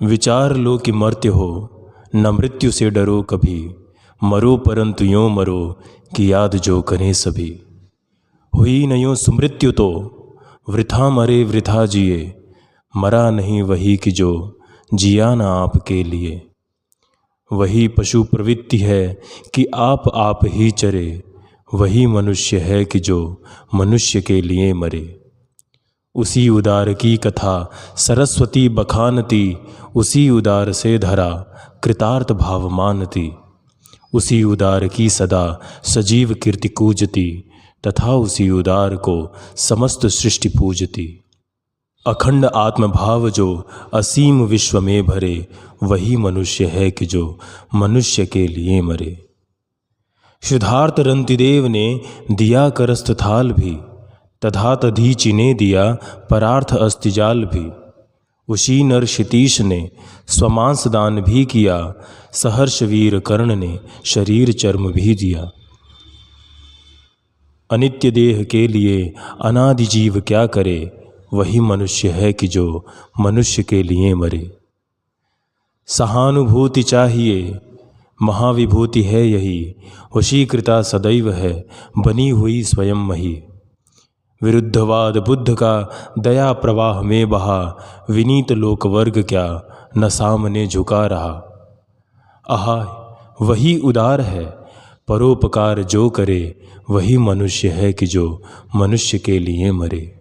विचार लो कि मर्त्य हो, न मृत्यु से डरो कभी। मरो परंतु यों मरो कि याद जो करें सभी। हुई न यों सुमृत्यु तो वृथा मरे वृथा जिए। मरा नहीं वही कि जो जिया न आपके लिए। वही पशु प्रवृत्ति है कि आप ही चरे। वही मनुष्य है कि जो मनुष्य के लिए मरे। उसी उदार की कथा सरस्वती बखानती। उसी उदार से धरा कृतार्थ भाव मानती। उसी उदार की सदा सजीव कीर्ति कूजती। तथा उसी उदार को समस्त सृष्टि पूजती। अखंड आत्मभाव जो असीम विश्व में भरे। वही मनुष्य है कि जो मनुष्य के लिए मरे। सिद्धार्थ रंतिदेव ने दिया करस्थ थाल भी। तथा तधीचि ने दिया परार्थ अस्तिजाल भी। उसी नर क्षितीश ने स्वमांस दान भी किया। सहर्ष वीर कर्ण ने शरीर चर्म भी दिया। अनित्य देह के लिए अनादि जीव क्या करे। वही मनुष्य है कि जो मनुष्य के लिए मरे। सहानुभूति चाहिए महाविभूति है यही। वशीकृता सदैव है बनी हुई स्वयं मही। विरुद्धवाद बुद्ध का दया प्रवाह में बहा। विनीत लोक वर्ग क्या न सामने झुका रहा। आहा वही उदार है परोपकार जो करे। वही मनुष्य है कि जो मनुष्य के लिए मरे।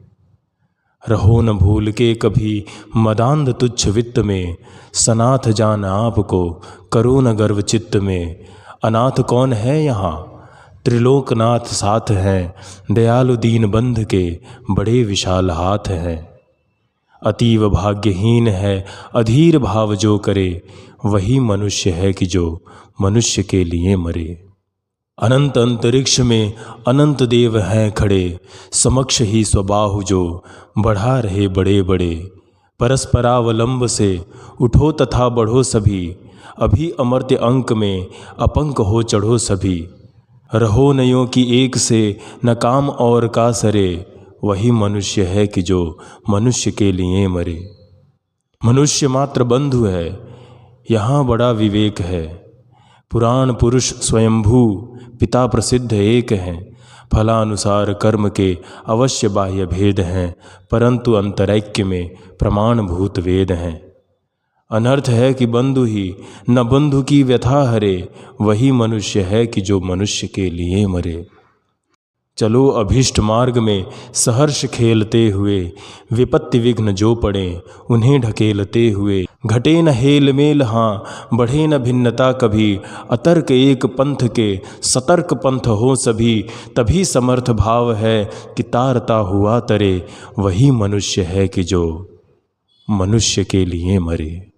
रहो न भूल के कभी मदांध तुच्छ वित्त में। सनाथ जान आपको करो न गर्व चित्त में। अनाथ कौन है यहाँ त्रिलोकनाथ साथ हैं। दयालु दीन बंध के बड़े विशाल हाथ हैं। अतीव भाग्यहीन है अधीर भाव जो करे। वही मनुष्य है कि जो मनुष्य के लिए मरे। अनंत अंतरिक्ष में अनंत देव हैं खड़े। समक्ष ही स्वबाहु जो बढ़ा रहे बड़े बड़े। परस्परावलंब से उठो तथा बढ़ो सभी। अभी अमर्त्य अंक में अपंक हो चढ़ो सभी। रहो नयों की एक से न काम और का सरे। वही मनुष्य है कि जो मनुष्य के लिए मरे। मनुष्य मात्र बंधु है यहाँ बड़ा विवेक है। पुराण पुरुष स्वयंभू पिता प्रसिद्ध एक हैं। फलानुसार कर्म के अवश्य बाह्य भेद हैं। परंतु अंतरैक्य में प्रमाणभूत वेद हैं। अनर्थ है कि बंधु ही न बंधु की व्यथा हरे। वही मनुष्य है कि जो मनुष्य के लिए मरे। चलो अभीष्ट मार्ग में सहर्ष खेलते हुए। विपत्ति विघ्न जो पड़े उन्हें ढकेलते हुए। घटे न हेल मेल हाँ बढ़े न भिन्नता कभी। अतर्क एक पंथ के सतर्क पंथ हो सभी। तभी समर्थ भाव है कि तारता हुआ तरे। वही मनुष्य है कि जो मनुष्य के लिए मरे।